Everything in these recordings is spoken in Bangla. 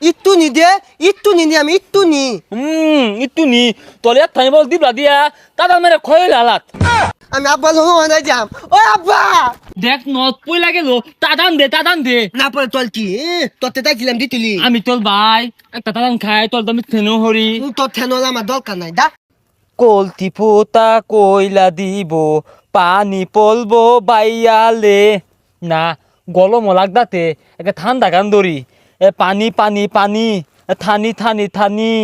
ইট্টু নি দে ইট্টু নি আমি ইট্টু নি ইট্টু নি তোলে থানি বল দিবলা দিয়া তাদা মেরে খয়ে লালাত আমি আব্বা লোক আনাই যাম ও আব্বা দেখ নত পই লাগে লো তাদান দে না পরে তোর কি তোরতে তাইছিলাম দিতুলি আমি তোর ভাই একটা তাদান খাই তোর দামি থেনো হরি তোর ঠেনল আমার দরকার নাই দা কলতি পোতা কইলা দিব পানি পলবো বাইয়ালে না গলম লাগদাতে একটা ঠান্ডা গান ধরি পানি পানি পানি থানি থানি থানি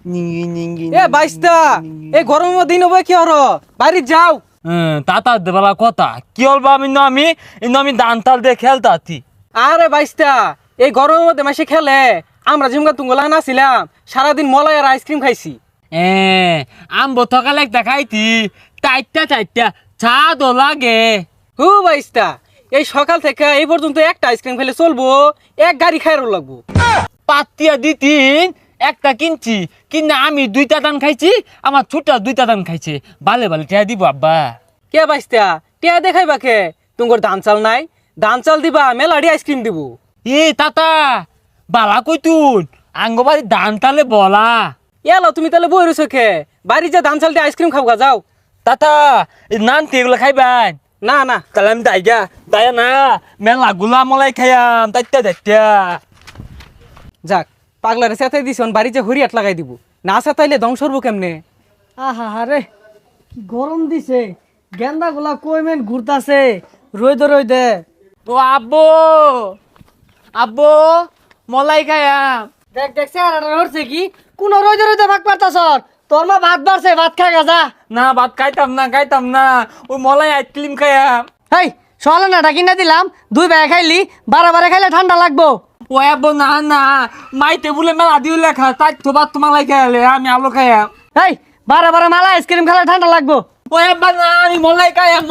নিঙ্গি নিঙ্গি এ বাইস্তা এ গরমের দিন হবে কি হর বাড়ি যাও তাতা দেবালা কথা কি হল বা আমি দান তাল দিয়ে খেলতাতি আরে বাইস্তা এই গরমের মধ্যে মাসে খেলে আমরা ঝুমকা তুঙ্গলা নাছিলাম সারাদিন মলাই আর আইসক্রিম খাইছি আমবো থকালে একটা খাইতি চারটা চা দো লাগে হু বাইস্তা এই সকাল থেকে এই পর্যন্ত একটা আইসক্রিম খেলে চলবো এক গাড়ি খাইরও লাগবো পাতিয়া দিতিন একটা কিনছি কিনা আমি দুইটা দান খাইছি আমার ছোট দুইটা দান খাইছে বালে বালে টিয়া দিব আব্বা কে বাইস্তা টিয়া দেখাইবা কে তুঙ্গর ধান চাল নাই ধান চাল দিবা মেলাডি আইসক্রিম দিব তাতা বালা কইতুন আঙ্গবাড়ি দান তালে বলা এলো তুমি তাহলে বই রয়েছো খে বাড়ি যা ধান চাল দিয়ে আইসক্রিম খাওয়া যাও তাতা নান এগুলো খাইবান না না তাহলে আমি দায়া না মেলা গুলা মলাই খাইয়াম তাইতা যাক পাগলারে সেতাই দিছন বাড়ি যে হরিয়াট লাগাই দিব না সেতাইলে ধ্বংস হবো কেমনে আহা হারে কি গরম দিছে গেন্দা গুলা কইমেন ঘুরতাছে রই দে ও আব্বো মলাই খাইয়াম দেখ দেখ চেহারাটা হচ্ছে কি কোন রই দে ভাগ পারতাছ তোর মা ভাত বাড়ছে ভাত খা গা যা না ভাত খাইতাম না ওই মলাই আইসক্রিম খাইয়াম হেই সকালে না ডাকি না দিলাম দুই ভাই খাইলি বারে খাইলে ঠান্ডা লাগবো ও আব্বো না মাই টেবুলে মেলা দিও লেখা তাই তো ভাত তোমালাই খাইলে আমি আলো খাইয়াম হেই বারে মালা আইসক্রিম খেলে ঠান্ডা লাগবো ও আব্বা না আমি মলাই খাইয়াম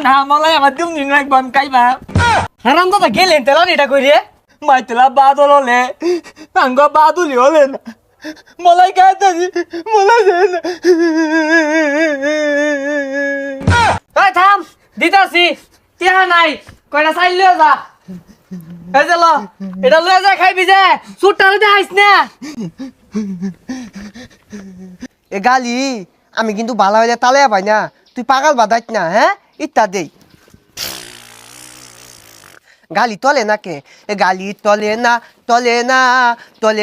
না মলাই আমার দিম নিন রাখবো আমি খাইবা হারাম দাদা গেলেন তেলা এটা কই রে মাই তেলা বাদল হলে আঙ্গ বাদুলি হলে না মলাই খাইতাছি মলাই দেয় না এই থাম দিতাছি টিয়া নাই কয়টা চাইল লিয়ে যা এই যে ল এটা লয়ে যা খাইবি যে সুটটা লইতে আইস না এ গালি আমি কিন্তু ভালো হইলে তালে পাই না তুই পাগল বাদাইত না হ্যাঁ ইত্যা দেই গালি তলে না কে এ গালি তলে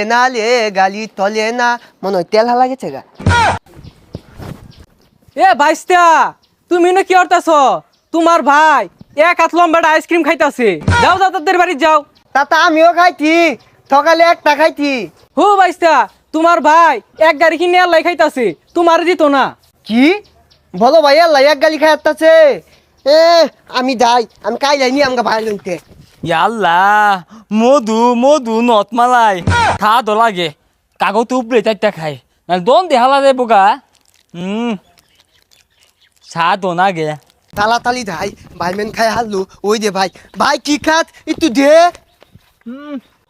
না লে গালি তলে না মনে হয় তেল হালা গেছে গা এ বাইস্তা তুমি না কি করতেছ তোমার ভাই এক হাত লম্বাটা আইসক্রিম খাইতাছে যাও তাদের বাড়ি যাও তাতা আমিও খাইতি সকালে একটা খাইতি হু বাইস্তা তোমার ভাই এক গাড়ি কিনে আল্লাহ খাইতাছে তোমার দিত না কি বলো ভাই আল্লাহ এক গালি খাই আসতেছে আমি যাই আমি কাই যাইনি আমাকে ভাই লইতে আল্লাহ মধু নত মালাই খা দো লাগে কাগজ উপরে চারটা খাই না দন দেহালা দে বোকা চা দো না গে তালি ভাই ভাই মেন খাই হারলু ওই দে ভাই কি খাত একটু দে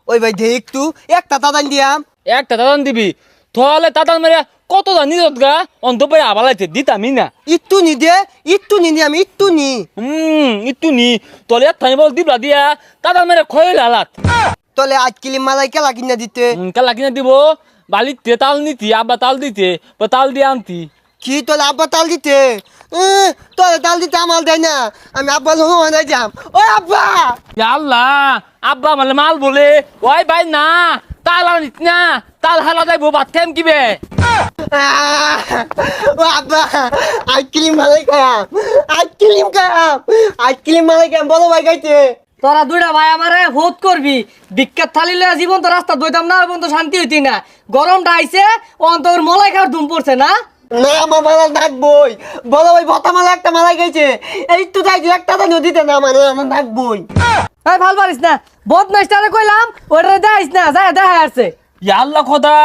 ওই ভাই দে একটু একটা তাদান দিয়াম একটা দাদান দিবি তাহলে দাদান মেরে কত জানি গা অন্ত পাই আবালাইতে দিতামি না একটু নি দে একটু নি আমি একটু নি ইট্টু নি তোলে থানি বল দিবলা দিয়া দাদান মেরে খয়ে লালাত তলে আজ কিলি মালাই কেলা কিনা দিতে কালা কিনা দিব বালিতে তাল নিতি আব্বা তাল দিতে তাল দিয়ে আনতি কি তোলে আব্বা তাল দিতে তোলে তাল দিতে আমার দেয় না আমি আব্বা লোক আনাই যাম ও আব্বা আল্লাহ আব্বা মানে মাল বলে ওই ভাই না তাল আনিস না তাল হালা যাইবো ভাত খাইম কিবে ও আব্বা আইসক্রিম মালাই খাম আইসক্রিম মালাই খাম বলো ভাই খাইতে তোরা দুইটা ভাই আমারে ভোট করবি বিখ্যাত থালি লয়ে জীবন তো রাস্তা দইতাম না এবং তো শান্তি হইতি না গরমটা আইছে অন্তর মলাই খাওয়ার ধুম পড়ছে না না আমার মালা ডাকবই বলো ভাই ভতা মালা একটা মালাই খাইছে এই তো যাই একটা তো নদীতে না মানে আমার ডাকবই এই ভাল পারিস না বদমাইশটারে কইলাম ওটা দেখাইস না যায় দেখা আসছে আল্লাহ খোদা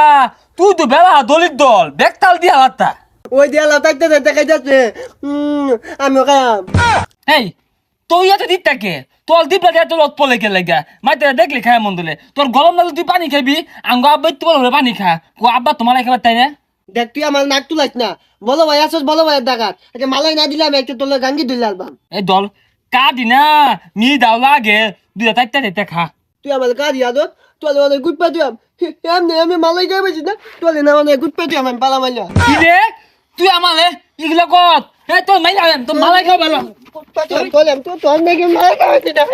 তুই তো বেলা দলিত দল বেকতাল দিয়া লাত্তা ওই দেয়ালা থাকতে দেখাই যাচ্ছে আমি খাম এই তুই এত দিকটাকে তোর দিবলা দিয়া তোর পলে কে লাগা মাইতে দেখলি খায় মন দিলে তোর গরম লাগলে তুই পানি খাবি আঙ্গ আব্বা ইত্তু বলে পানি খা কো আব্বা তোমার খাবার তাই না দেখ তুই আমার নাক তুলাইস না বলো ভাই আসছ বলো ভাই ডাকাত আচ্ছা মালাই না দিলাম একটা তোলে গাঙ্গি দুই আলবাম এই দল কাদি না মি দাও লাগে দুইটা চারটা দিতে খা তুই আমার কাজ ইয়াদত তোলে মানে গুড পাতি এমনি আমি মালাই গায়ে বেশি না তোলে না মানে গুড পাতি আমি পালা মাইলা কি রে তুই আমালে এগুলো কর এ তোর মাইলা তোর মালাই খাও ভালো তোলে তো তোর নাকি মালাই গায়ে বেশি না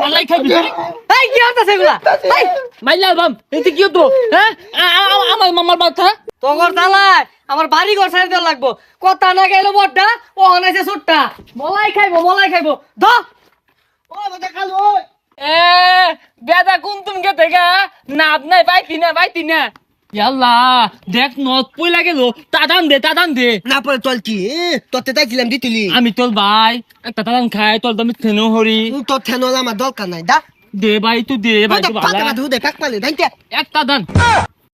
মালাই খাবি এই কি হতাছে এগুলা এই মাইলা বাম এতে কি হতো হ্যাঁ আমার মামার বাচ্চা তোর তালায় আমার বাড়ি ঘর সাইড দেওয়া লাগবো কথা না গেল বড়টা ও হনাইছে ছোটটা মলাই খাইবো ধ ও বাবা খালো এ বেদা কোন তুমি কে থেকে না আপনাই পাইতি না ইয়াল্লা দেখ নত পই লাগে লো তাদান দে না পরে তোল কি তোতে তাই দিলাম দিতুলি আমি তোর ভাই একটা তাদান খাই তোর দামি থেনো হরি তোর থেনলা আমার দরকার নাই দা দে ভাই তুই দে ভাই পাতা তুই ভালো পাতা ধু দে কাক পালে দাইতে একটা দান